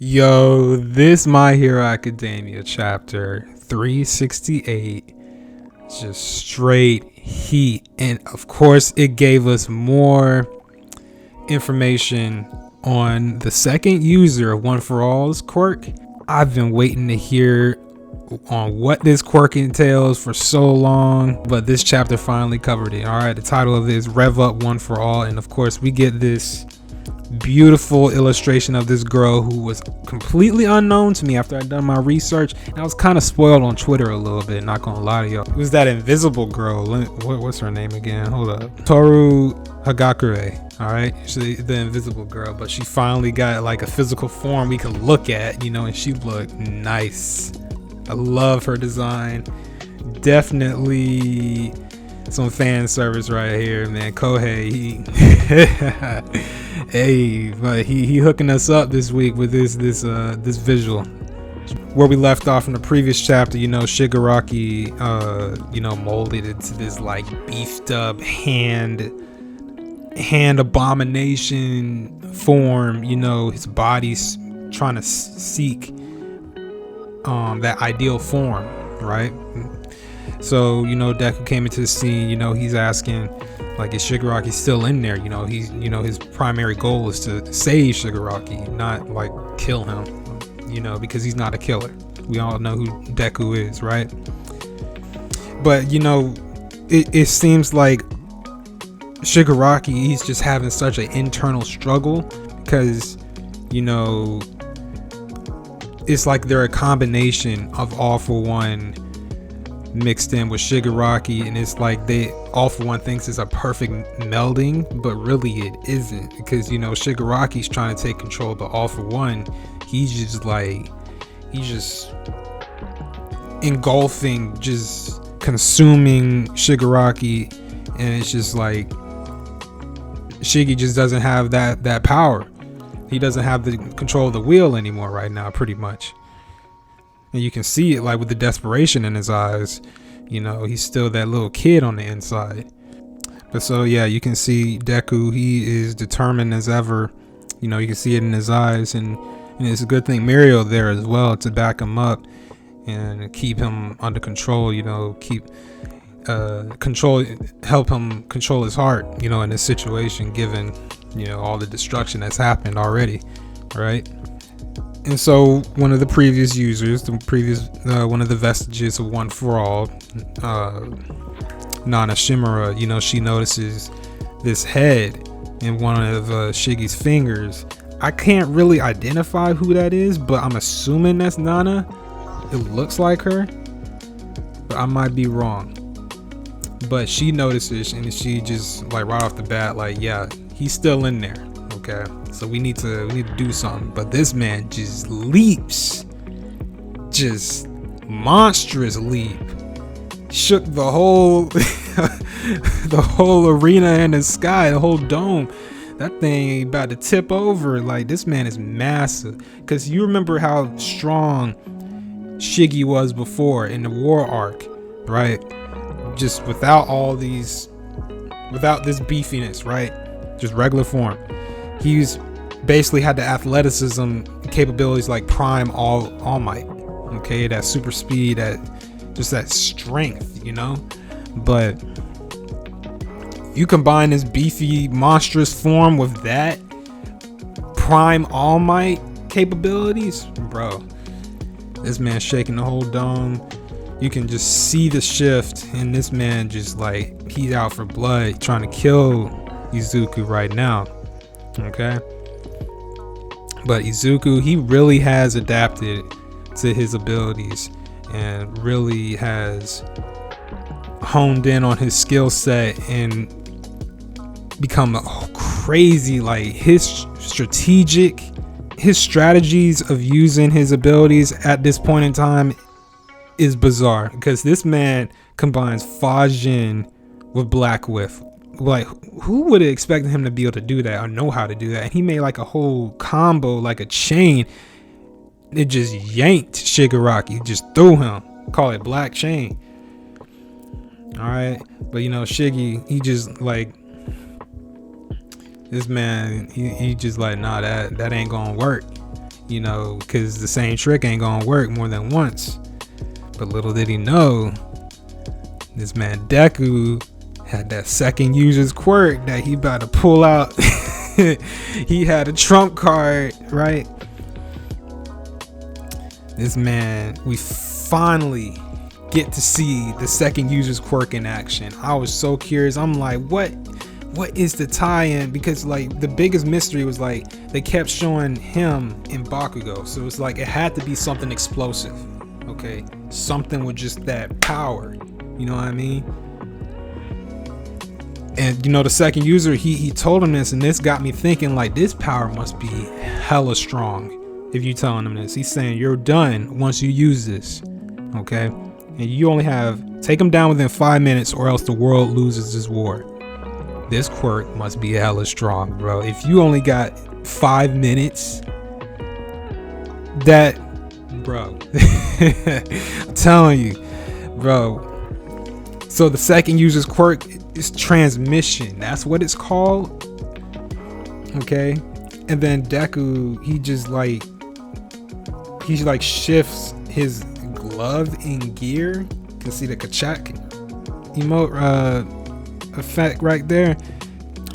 Yo, this My Hero Academia chapter 368, just straight heat. And of course, it gave us more information on the second user of One For All's quirk. I've been waiting to hear on what this quirk entails for so long, but this chapter finally covered it. All right, the title of it is Rev Up One For All. And of course, we get this beautiful illustration of this girl who was completely unknown to me after I'd done my research, and I was kind of spoiled on Twitter a little bit, not gonna lie to y'all. It was that invisible girl. What's her name again? Hold up. Toru Hagakure. All right, she's the invisible girl, but she finally got like a physical form we can look at, and she looked nice. I love her design. Definitely some fan service right here, man. Kohei, but he hooking us up this week with this visual. Where we left off in the previous chapter, Shigaraki, molded into this like beefed up hand abomination form. His body's trying to seek that ideal form, right? So, Deku came into the scene, he's asking, like, is Shigaraki still in there? His primary goal is to save Shigaraki, not like kill him, because he's not a killer. We all know who Deku is, right? But, it seems like Shigaraki, he's just having such an internal struggle because, it's like they're a combination of All For One mixed in with Shigaraki, and it's like All For One thinks it's a perfect melding, but really it isn't, because Shigaraki's trying to take control of the All For One. He's just engulfing, just consuming Shigaraki, and it's just like Shiggy just doesn't have that power. He doesn't have the control of the wheel anymore right now, pretty much. And you can see it like with the desperation in his eyes. He's still that little kid on the inside. But so yeah, you can see Deku, he is determined as ever. You can see it in his eyes, and it's a good thing Mirio there as well to back him up and keep him under control. Help him control his heart. In this situation, given all the destruction that's happened already, right? And so one of the previous users, one of the vestiges of One For All, Nana Shimura, she notices this head in one of Shiggy's fingers. I can't really identify who that is, but I'm assuming that's Nana. It looks like her, but I might be wrong. But she notices, and she just like right off the bat, like, yeah, he's still in there. Okay, so we need to do something. But this man just leaps, just monstrous leap, shook the whole the whole arena in the sky, the whole dome. That thing about to tip over. Like, this man is massive, because you remember how strong Shiggy was before in the war arc, right? Just without this beefiness, right? Just regular form. He's basically had the athleticism capabilities like Prime All Might. Okay, that super speed, that strength, But you combine this beefy, monstrous form with that Prime All Might capabilities, bro. This man's shaking the whole dome. You can just see the shift, and this man just like he's out for blood, trying to kill Izuku right now. Okay, but Izuku, he really has adapted to his abilities and really has honed in on his skill set and become crazy. Like his strategies of using his abilities at this point in time is bizarre, because this man combines Fajin with Black Whiff. Like, who would have expected him to be able to do that or know how to do that? And he made like a whole combo, like a chain. It just yanked Shigaraki, just threw him. Call it Black Chain. All right, but Shiggy, he just like this man. He just like, nah, that ain't gonna work. you know, because the same trick ain't gonna work more than once. But little did he know, this man Deku had that second user's quirk that he about to pull out. He had a trump card, right? This man, we finally get to see the second user's quirk in action. I was so curious. I'm like, what is the tie-in? Because like the biggest mystery was like they kept showing him in Bakugo, so it's like it had to be something explosive, okay, something with just that power, you know what I mean? And you know, the second user, he told him this, and this got me thinking like this power must be hella strong. If you telling him this, he's saying you're done once you use this, okay, and you only take him down within 5 minutes or else the world loses this war. This quirk must be hella strong, bro. If you only got 5 minutes, that, bro, I'm telling you, bro. So the second user's quirk is transmission. That's what it's called. Okay. And then Deku, he shifts his glove in gear. You can see the Kachak emote effect right there.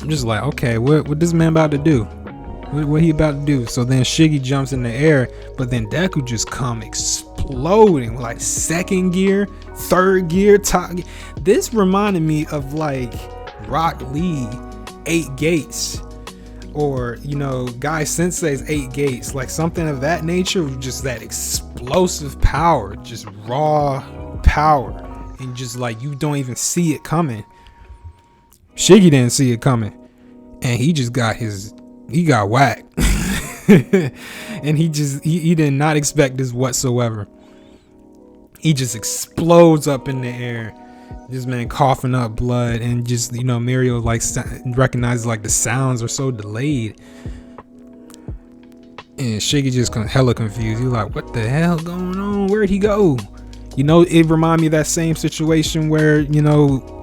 I'm just like, okay, what this man about to do? What he about to do? So then Shiggy jumps in the air, but then Deku just come exploding with like second gear, third gear, top gear. This reminded me of like Rock Lee 8 Gates, or you know, Guy Sensei's 8 Gates, like something of that nature. Just that explosive power, just raw power, and just like you don't even see it coming. Shiggy didn't see it coming, and he got whacked. And he did not expect this whatsoever. He just explodes up in the air, this man coughing up blood, and just, you know, Mirio like recognizes like the sounds are so delayed, and Shiggy just hella confused. He's like, what the hell going on? Where'd he go? You know, it reminded me of that same situation where, you know,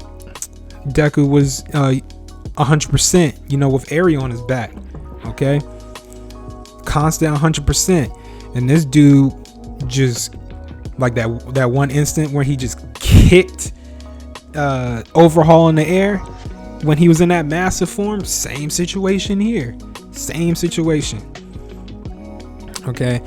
Deku was 100%, you know, with Eri on his back, okay, constant 100%, and this dude just like that one instant where he just kicked Overhaul in the air when he was in that massive form. Same situation here, same situation, okay.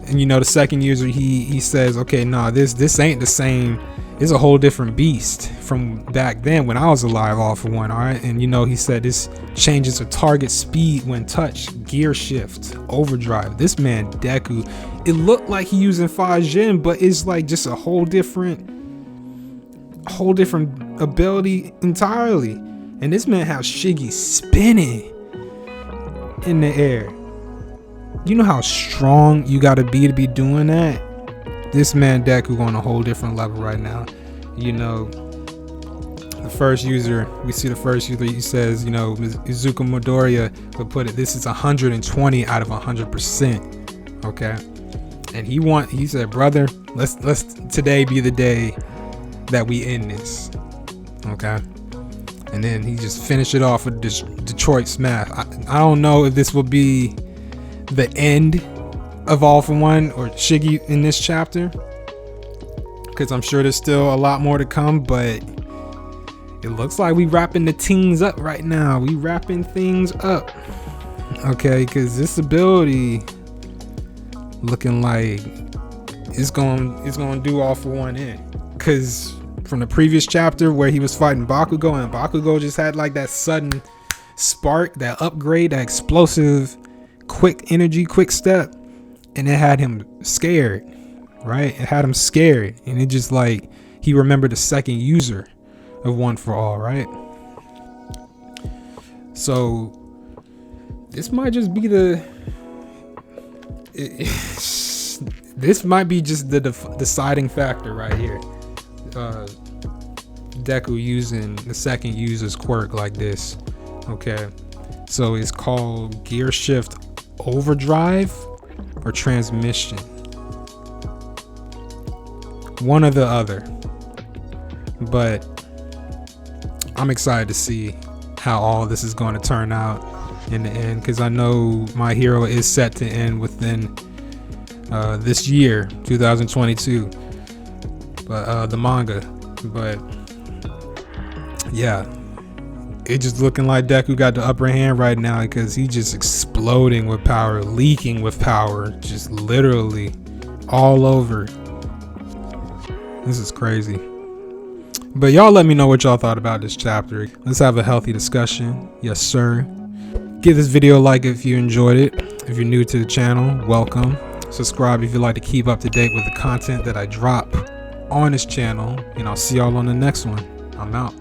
And you know, the second user, he says, okay, nah, this ain't the same. It's a whole different beast from back then when I was alive, all for one. All right. And you know, he said this changes the target speed when touched, gear shift, overdrive. This man Deku, it looked like he using Fajin, but it's like just a whole different ability entirely. And this man has Shiggy spinning in the air. You know how strong you gotta be doing that? This man Deku on a whole different level right now. You know, the first user, we see the first user, he says, you know, Izuku Midoriya would put it, this is 120 out of 100%. Okay. And he said, brother, let's today be the day that we end this. Okay. And then he just finished it off with this Detroit Smash. I don't know if this will be the end of All for One or Shiggy in this chapter, because I'm sure there's still a lot more to come, but it looks like we wrapping the things up right now. We wrapping things up, okay, because this ability looking like it's going to do All for One in, because from the previous chapter where he was fighting Bakugo, and Bakugo just had like that sudden spark, that upgrade, that explosive quick energy, quick step, and it had him scared, right? It had him scared, and it just like he remembered the second user of One for All, right? So this might just be this might be just the deciding factor right here. Deku using the second user's quirk like this, okay? So it's called gear shift overdrive or transmission, one or the other, but I'm excited to see how all this is going to turn out in the end, because I know My Hero is set to end within this year, 2022. But the manga. But yeah, it just looking like Deku got the upper hand right now because he just exploding with power, leaking with power, just literally all over. This is crazy. But y'all let me know what y'all thought about this chapter. Let's have a healthy discussion. Yes, sir. Give this video a like if you enjoyed it. If you're new to the channel, welcome. Subscribe if you'd like to keep up to date with the content that I drop on this channel. And I'll see y'all on the next one. I'm out.